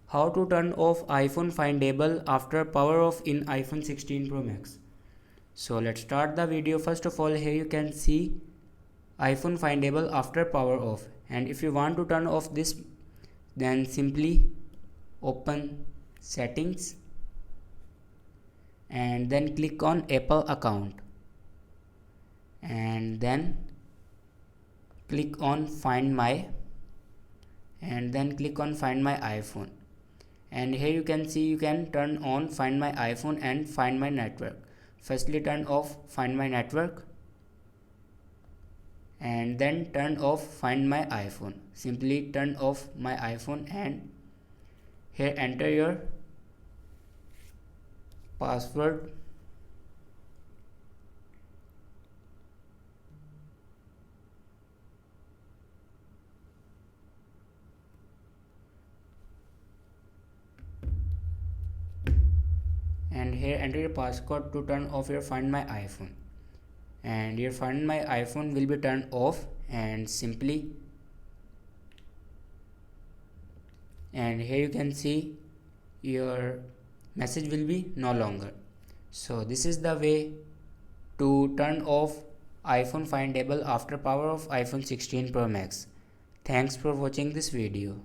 How to turn off iPhone Findable after power off in iPhone 16 Pro Max. So let's start the video. First of all, here you can see iPhone Findable after power off, and if you want to turn off this, then simply open settings and then click on Apple account and then click on find my and then click on find my iPhone, and here you can see you can turn on find my iPhone and find my network. Firstly turn off find my network and then turn off find my iPhone. Simply turn off my iPhone and here enter your password and here enter your passcode to turn off your find my iPhone, and your find my iPhone will be turned off, and simply and here you can see your message will be no longer. So this is the way to turn off iPhone Findable after power of iPhone 16 Pro Max. Thanks for watching this video.